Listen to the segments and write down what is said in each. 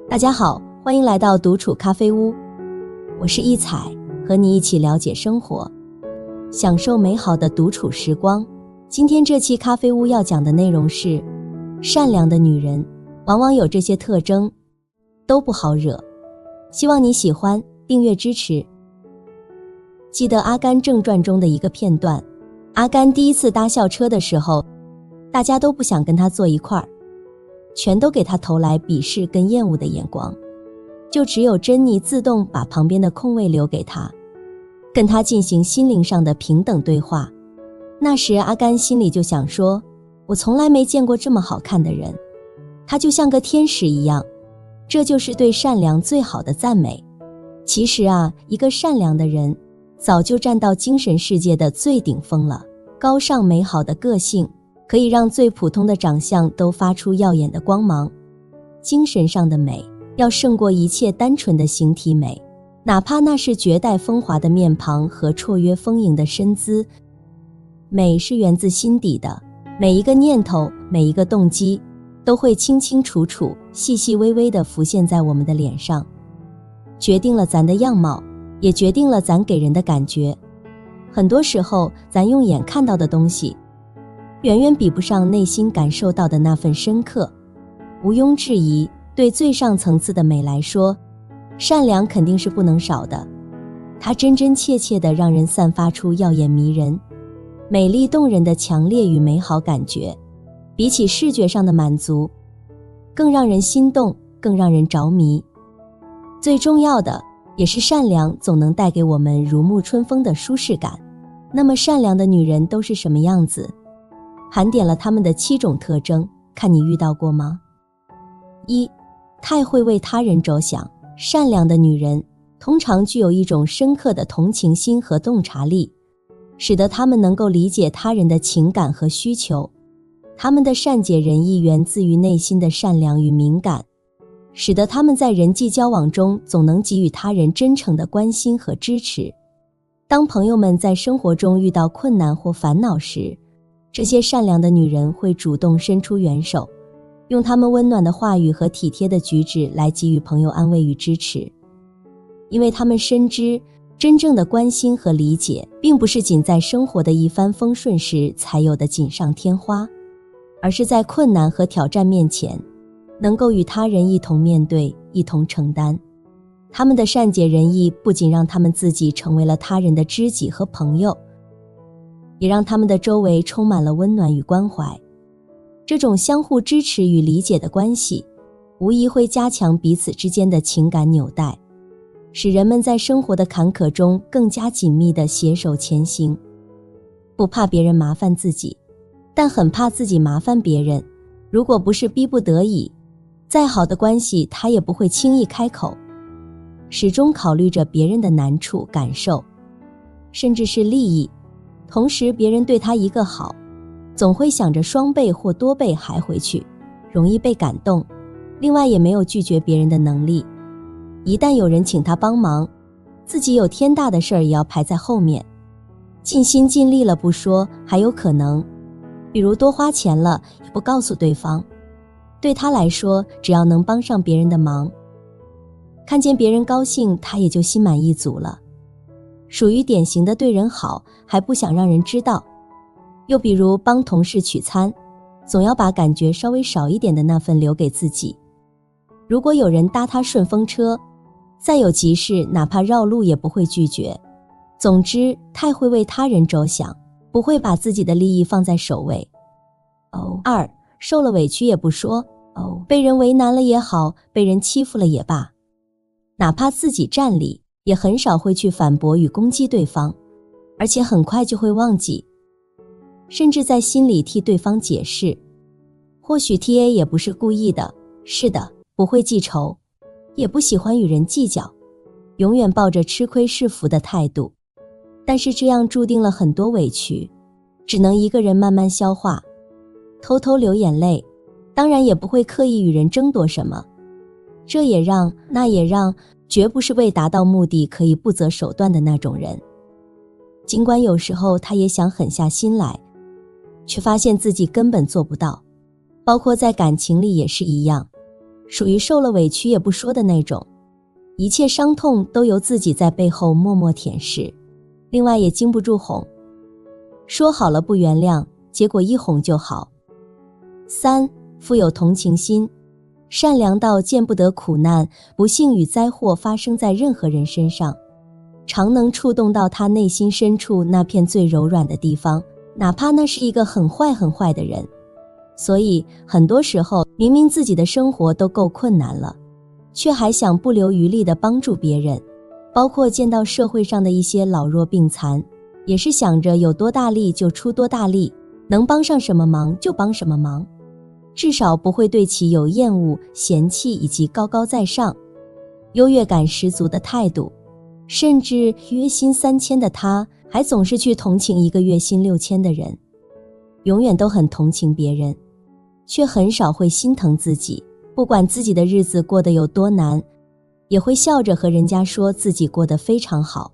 大家好，欢迎来到独处咖啡屋，我是一彩，和你一起了解生活，享受美好的独处时光。今天这期咖啡屋要讲的内容是，善良的女人往往有这些特征，都不好惹。希望你喜欢，订阅支持。记得《阿甘正传》中的一个片段，阿甘第一次搭校车的时候，大家都不想跟他坐一块儿，全都给他投来鄙视跟厌恶的眼光，就只有珍妮自动把旁边的空位留给他，跟他进行心灵上的平等对话。那时阿甘心里就想说，我从来没见过这么好看的人，他就像个天使一样，这就是对善良最好的赞美。其实一个善良的人早就站到精神世界的最顶峰了，高尚美好的个性可以让最普通的长相都发出耀眼的光芒。精神上的美要胜过一切单纯的形体美，哪怕那是绝代风华的面庞和绰约丰盈的身姿。美是源自心底的，每一个念头，每一个动机都会清清楚楚细细微微地浮现在我们的脸上，决定了咱的样貌，也决定了咱给人的感觉。很多时候咱用眼看到的东西远远比不上内心感受到的那份深刻。毋庸置疑，对最上层次的美来说，善良肯定是不能少的，它真真切切地让人散发出耀眼迷人、美丽动人的强烈与美好感觉，比起视觉上的满足，更让人心动，更让人着迷。最重要的也是善良总能带给我们如沐春风的舒适感。那么善良的女人都是什么样子？盘点了她们的7种特征，看你遇到过吗？1. 太会为他人着想。善良的女人通常具有一种深刻的同情心和洞察力，使得她们能够理解他人的情感和需求。她们的善解人意源自于内心的善良与敏感，使得她们在人际交往中总能给予他人真诚的关心和支持。当朋友们在生活中遇到困难或烦恼时，这些善良的女人会主动伸出援手，用她们温暖的话语和体贴的举止来给予朋友安慰与支持。因为她们深知，真正的关心和理解并不是仅在生活的一帆风顺时才有的锦上添花，而是在困难和挑战面前能够与他人一同面对，一同承担。他们的善解人意不仅让他们自己成为了他人的知己和朋友，也让他们的周围充满了温暖与关怀。这种相互支持与理解的关系，无疑会加强彼此之间的情感纽带，使人们在生活的坎坷中更加紧密地携手前行。不怕别人麻烦自己，但很怕自己麻烦别人。如果不是逼不得已，再好的关系他也不会轻易开口，始终考虑着别人的难处感受，甚至是利益。同时别人对他一个好，总会想着双倍或多倍还回去，容易被感动。另外也没有拒绝别人的能力，一旦有人请他帮忙，自己有天大的事儿也要排在后面。尽心尽力了不说，还有可能比如多花钱了也不告诉对方。对他来说，只要能帮上别人的忙，看见别人高兴，他也就心满意足了。属于典型的对人好还不想让人知道。又比如帮同事取餐，总要把感觉稍微少一点的那份留给自己。如果有人搭他顺风车，再有急事哪怕绕路也不会拒绝。总之太会为他人着想，不会把自己的利益放在首位。2. 受了委屈也不说，被人为难了也好，被人欺负了也罢，哪怕自己占理，也很少会去反驳与攻击对方，而且很快就会忘记，甚至在心里替对方解释。或许 TA 也不是故意的，是的，不会记仇，也不喜欢与人计较，永远抱着吃亏是福的态度。但是这样注定了很多委屈，只能一个人慢慢消化，偷偷流眼泪，当然也不会刻意与人争夺什么。这也让，那也让，绝不是为达到目的可以不择手段的那种人。尽管有时候他也想狠下心来，却发现自己根本做不到。包括在感情里也是一样，属于受了委屈也不说的那种，一切伤痛都由自己在背后默默舔舐，另外也经不住哄，说好了不原谅，结果一哄就好。3. 富有同情心，善良到见不得苦难、不幸与灾祸发生在任何人身上，常能触动到他内心深处那片最柔软的地方，哪怕那是一个很坏很坏的人。所以很多时候明明自己的生活都够困难了，却还想不留余力地帮助别人，包括见到社会上的一些老弱病残，也是想着有多大力就出多大力，能帮上什么忙就帮什么忙，至少不会对其有厌恶、嫌弃以及高高在上、优越感十足的态度。甚至月薪3000的他，还总是去同情一个月薪6000的人，永远都很同情别人，却很少会心疼自己，不管自己的日子过得有多难，也会笑着和人家说自己过得非常好。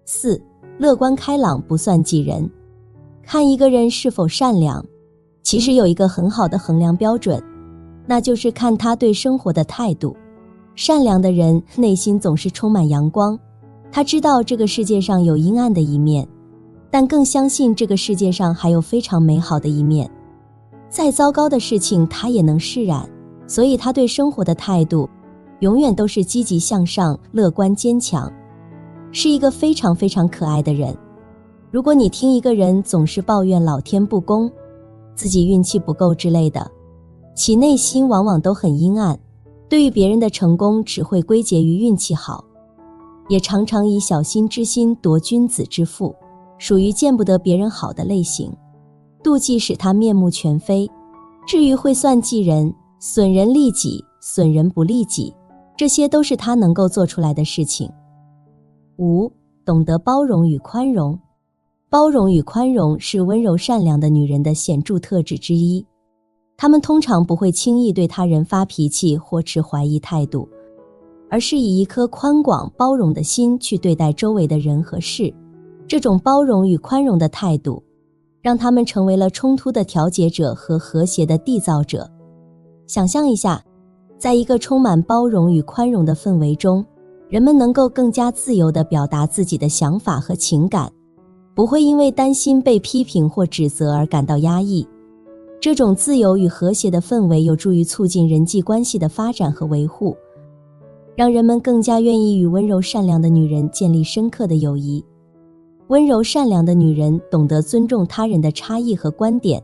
4. 乐观开朗不算计人，看一个人是否善良，其实有一个很好的衡量标准，那就是看他对生活的态度。善良的人内心总是充满阳光，他知道这个世界上有阴暗的一面，但更相信这个世界上还有非常美好的一面。再糟糕的事情他也能释然，所以他对生活的态度永远都是积极向上、乐观坚强，是一个非常非常可爱的人。如果你听一个人总是抱怨老天不公、自己运气不够之类的，其内心往往都很阴暗，对于别人的成功只会归结于运气好，也常常以小心之心夺君子之腹，属于见不得别人好的类型。妒忌使他面目全非。至于会算计人、损人利己、损人不利己，这些都是他能够做出来的事情。5. 懂得包容与宽容，包容与宽容是温柔善良的女人的显著特质之一。她们通常不会轻易对他人发脾气或持怀疑态度，而是以一颗宽广包容的心去对待周围的人和事。这种包容与宽容的态度，让他们成为了冲突的调节者和和谐的缔造者。想象一下，在一个充满包容与宽容的氛围中，人们能够更加自由地表达自己的想法和情感，不会因为担心被批评或指责而感到压抑。这种自由与和谐的氛围有助于促进人际关系的发展和维护，让人们更加愿意与温柔善良的女人建立深刻的友谊。温柔善良的女人懂得尊重他人的差异和观点，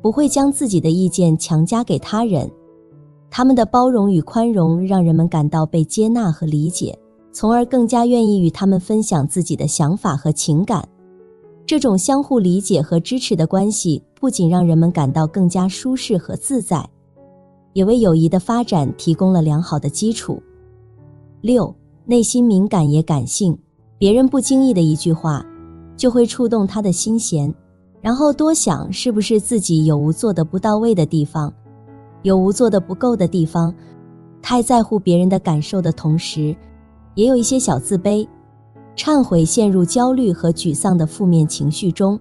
不会将自己的意见强加给他人。她们的包容与宽容让人们感到被接纳和理解，从而更加愿意与他们分享自己的想法和情感。这种相互理解和支持的关系不仅让人们感到更加舒适和自在，也为友谊的发展提供了良好的基础。6. 内心敏感也感性，别人不经意的一句话就会触动他的心弦，然后多想是不是自己有无做得不到位的地方，有无做得不够的地方。太在乎别人的感受的同时，也有一些小自卑，忏悔陷入焦虑和沮丧的负面情绪中。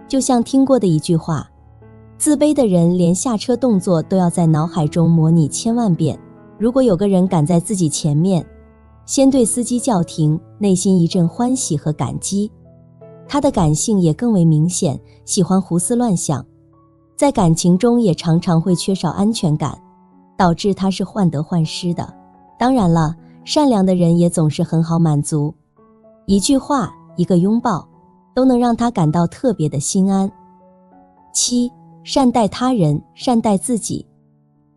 就像听过的一句话，自卑的人连下车动作都要在脑海中模拟1000万遍。如果有个人赶在自己前面，先对司机叫停，内心一阵欢喜和感激。他的感性也更为明显，喜欢胡思乱想，在感情中也常常会缺少安全感，导致他是患得患失的。当然了，善良的人也总是很好满足，一句话、一个拥抱，都能让他感到特别的心安。7. 善待他人，善待自己。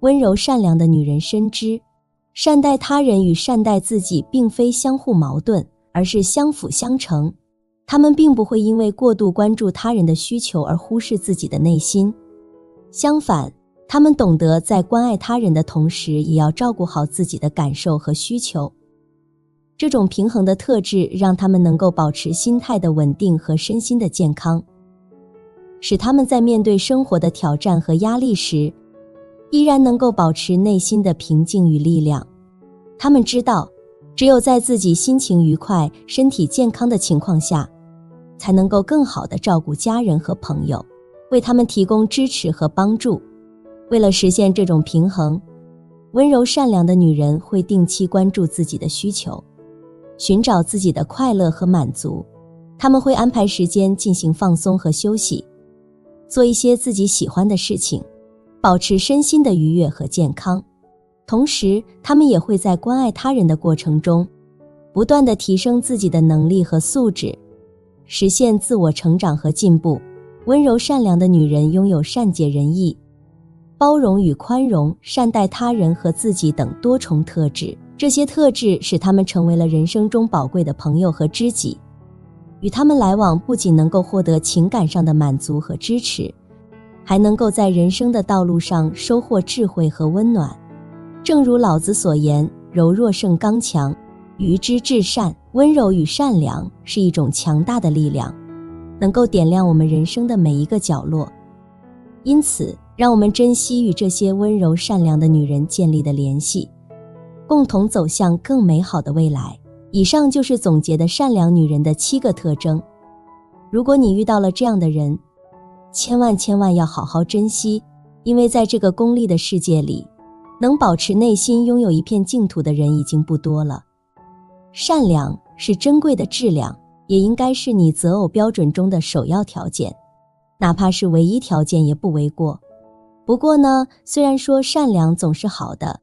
温柔善良的女人深知，善待他人与善待自己并非相互矛盾，而是相辅相成。她们并不会因为过度关注他人的需求而忽视自己的内心，相反，她们懂得在关爱他人的同时，也要照顾好自己的感受和需求。这种平衡的特质让他们能够保持心态的稳定和身心的健康，使他们在面对生活的挑战和压力时，依然能够保持内心的平静与力量。他们知道，只有在自己心情愉快、身体健康的情况下，才能够更好地照顾家人和朋友，为他们提供支持和帮助。为了实现这种平衡，温柔善良的女人会定期关注自己的需求，寻找自己的快乐和满足。她们会安排时间进行放松和休息，做一些自己喜欢的事情，保持身心的愉悦和健康。同时，她们也会在关爱他人的过程中，不断地提升自己的能力和素质，实现自我成长和进步。温柔善良的女人拥有善解人意、包容与宽容、善待他人和自己等多重特质。这些特质使她们成为了人生中宝贵的朋友和知己。与他们来往不仅能够获得情感上的满足和支持，还能够在人生的道路上收获智慧和温暖。正如老子所言，柔弱胜刚强，愚之至善。温柔与善良是一种强大的力量，能够点亮我们人生的每一个角落。因此，让我们珍惜与这些温柔善良的女人建立的联系，共同走向更美好的未来。以上就是总结的善良女人的7个特征。如果你遇到了这样的人，千万要好好珍惜，因为在这个功利的世界里，能保持内心拥有一片净土的人已经不多了。善良是珍贵的质量，也应该是你择偶标准中的首要条件，哪怕是唯一条件也不为过。不过呢，虽然说善良总是好的，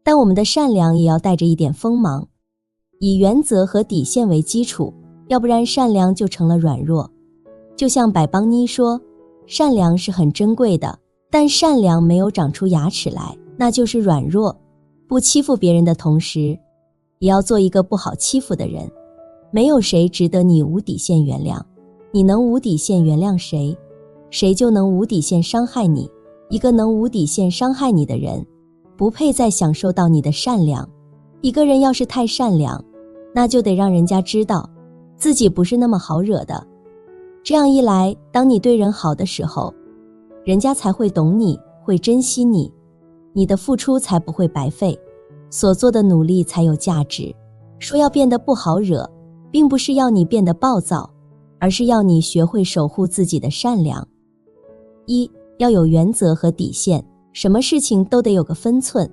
但我们的善良也要带着一点锋芒，以原则和底线为基础，要不然善良就成了软弱。就像百邦妮说，善良是很珍贵的，但善良没有长出牙齿来，那就是软弱。不欺负别人的同时，也要做一个不好欺负的人。没有谁值得你无底线原谅，你能无底线原谅谁，谁就能无底线伤害你。一个能无底线伤害你的人，不配再享受到你的善良。一个人要是太善良，那就得让人家知道自己不是那么好惹的。这样一来，当你对人好的时候，人家才会懂你，会珍惜你，你的付出才不会白费，所做的努力才有价值。说要变得不好惹，并不是要你变得暴躁，而是要你学会守护自己的善良。1，要有原则和底线，什么事情都得有个分寸，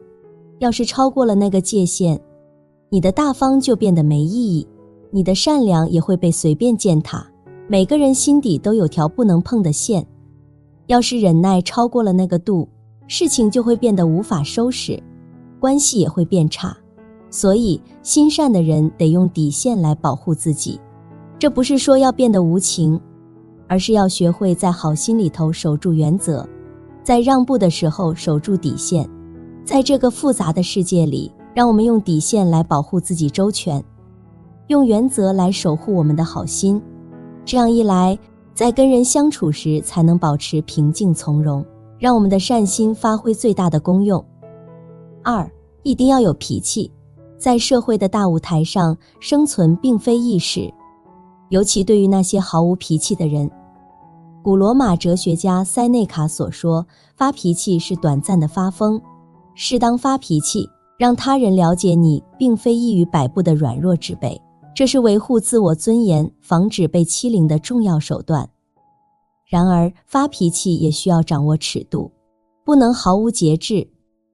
要是超过了那个界限，你的大方就变得没意义，你的善良也会被随便践踏。每个人心底都有条不能碰的线，要是忍耐超过了那个度，事情就会变得无法收拾，关系也会变差。所以心善的人得用底线来保护自己。这不是说要变得无情，而是要学会在好心里头守住原则，在让步的时候守住底线。在这个复杂的世界里，让我们用底线来保护自己周全，用原则来守护我们的好心。这样一来，在跟人相处时才能保持平静从容，让我们的善心发挥最大的功用。2，一定要有脾气。在社会的大舞台上，生存并非易事，尤其对于那些毫无脾气的人。古罗马哲学家塞内卡所说，发脾气是短暂的发疯，适当发脾气，让他人了解你并非一于摆布的软弱之辈，这是维护自我尊严、防止被欺凌的重要手段。然而，发脾气也需要掌握尺度，不能毫无节制，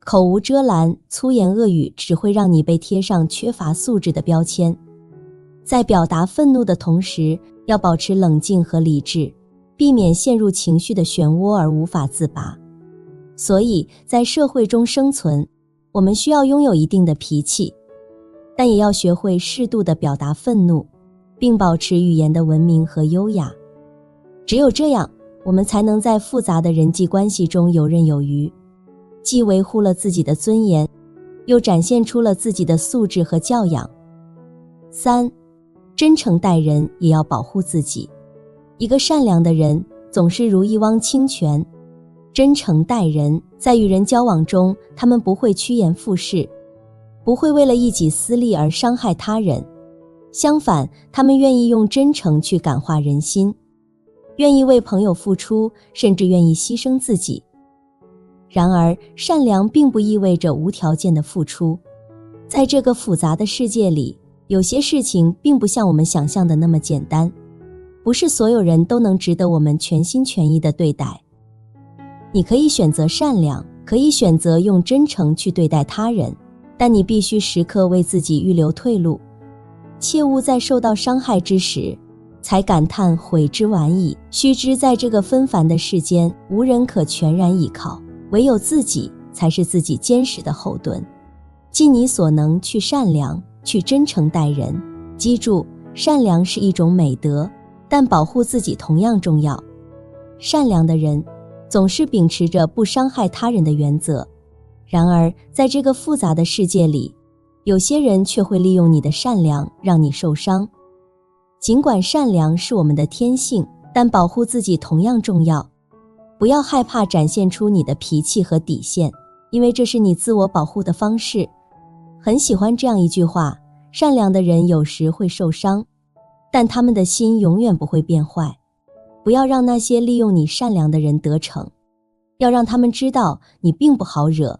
口无遮拦，粗言恶语只会让你被贴上缺乏素质的标签。在表达愤怒的同时，要保持冷静和理智，避免陷入情绪的漩涡而无法自拔。所以，在社会中生存，我们需要拥有一定的脾气，但也要学会适度地表达愤怒，并保持语言的文明和优雅。只有这样，我们才能在复杂的人际关系中游刃有余，既维护了自己的尊严，又展现出了自己的素质和教养。3，真诚待人也要保护自己。一个善良的人总是如一汪清泉，真诚待人，在与人交往中，他们不会趋炎附势，不会为了一己私利而伤害他人，相反，他们愿意用真诚去感化人心，愿意为朋友付出，甚至愿意牺牲自己。然而，善良并不意味着无条件的付出。在这个复杂的世界里，有些事情并不像我们想象的那么简单，不是所有人都能值得我们全心全意的对待。你可以选择善良，可以选择用真诚去对待他人，但你必须时刻为自己预留退路，切勿在受到伤害之时才感叹悔之晚矣。须知在这个纷繁的世间，无人可全然依靠，唯有自己才是自己坚实的后盾。尽你所能去善良，去真诚待人。记住，善良是一种美德，但保护自己同样重要。善良的人总是秉持着不伤害他人的原则，然而在这个复杂的世界里，有些人却会利用你的善良让你受伤。尽管善良是我们的天性，但保护自己同样重要。不要害怕展现出你的脾气和底线，因为这是你自我保护的方式。很喜欢这样一句话，善良的人有时会受伤，但他们的心永远不会变坏。不要让那些利用你善良的人得逞，要让他们知道你并不好惹。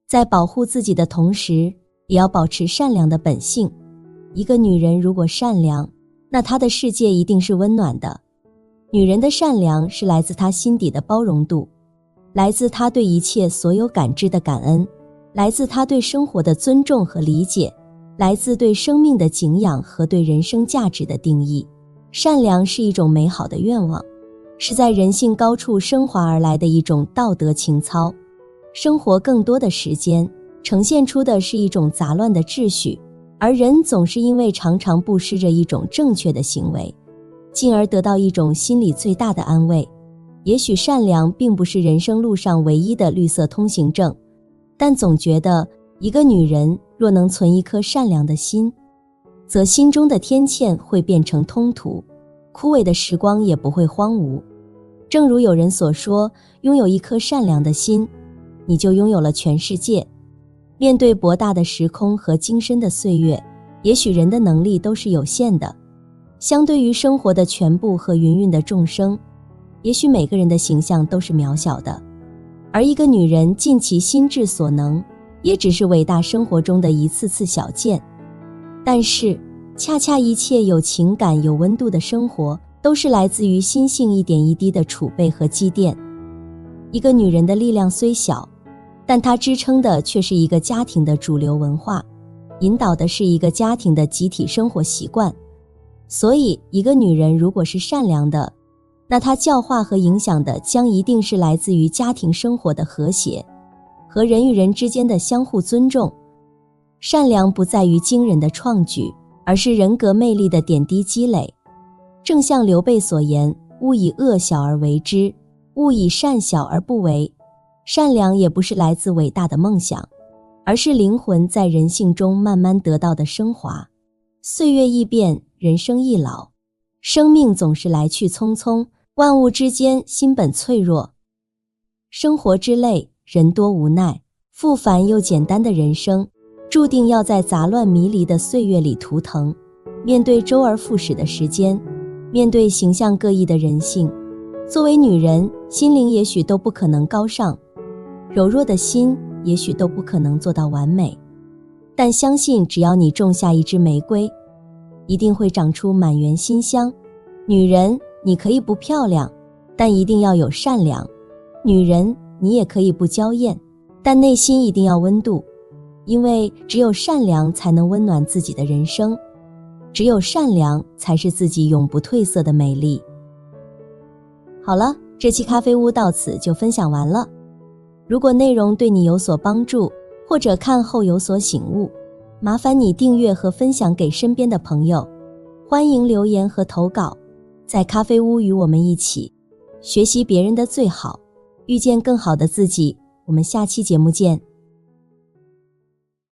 在保护自己的同时，也要保持善良的本性。一个女人如果善良，那她的世界一定是温暖的。女人的善良是来自她心底的包容度，来自她对一切所有感知的感恩，来自她对生活的尊重和理解，来自对生命的敬仰和对人生价值的定义。善良是一种美好的愿望，是在人性高处升华而来的一种道德情操。生活更多的时间呈现出的是一种杂乱的秩序，而人总是因为常常不失着一种正确的行为，进而得到一种心里最大的安慰。也许善良并不是人生路上唯一的绿色通行证，但总觉得一个女人若能存一颗善良的心，则心中的天堑会变成通途，枯萎的时光也不会荒芜。正如有人所说，拥有一颗善良的心，你就拥有了全世界。面对博大的时空和精深的岁月，也许人的能力都是有限的，相对于生活的全部和芸芸的众生，也许每个人的形象都是渺小的。而一个女人尽其心智所能，也只是伟大生活中的一次次小件。但是恰恰一切有情感有温度的生活，都是来自于心性一点一滴的储备和积淀。一个女人的力量虽小，但她支撑的却是一个家庭的主流文化，引导的是一个家庭的集体生活习惯。所以一个女人如果是善良的，那她教化和影响的将一定是来自于家庭生活的和谐和人与人之间的相互尊重。善良不在于惊人的创举，而是人格魅力的点滴积累。正像刘备所言，勿以恶小而为之，勿以善小而不为。善良也不是来自伟大的梦想，而是灵魂在人性中慢慢得到的升华。岁月易变，人生易老，生命总是来去匆匆，万物之间心本脆弱。生活之累，人多无奈，复繁又简单的人生，注定要在杂乱迷离的岁月里图腾。面对周而复始的时间，面对形象各异的人性，作为女人，心灵也许都不可能高尚，柔弱的心也许都不可能做到完美，但相信只要你种下一枝玫瑰，一定会长出满园馨香。女人，你可以不漂亮，但一定要有善良。女人，你也可以不娇艳，但内心一定要温度。因为只有善良才能温暖自己的人生，只有善良才是自己永不褪色的美丽。好了，这期咖啡屋到此就分享完了。如果内容对你有所帮助，或者看后有所醒悟，麻烦你订阅和分享给身边的朋友。欢迎留言和投稿，在咖啡屋与我们一起学习别人的最好，遇见更好的自己。我们下期节目见。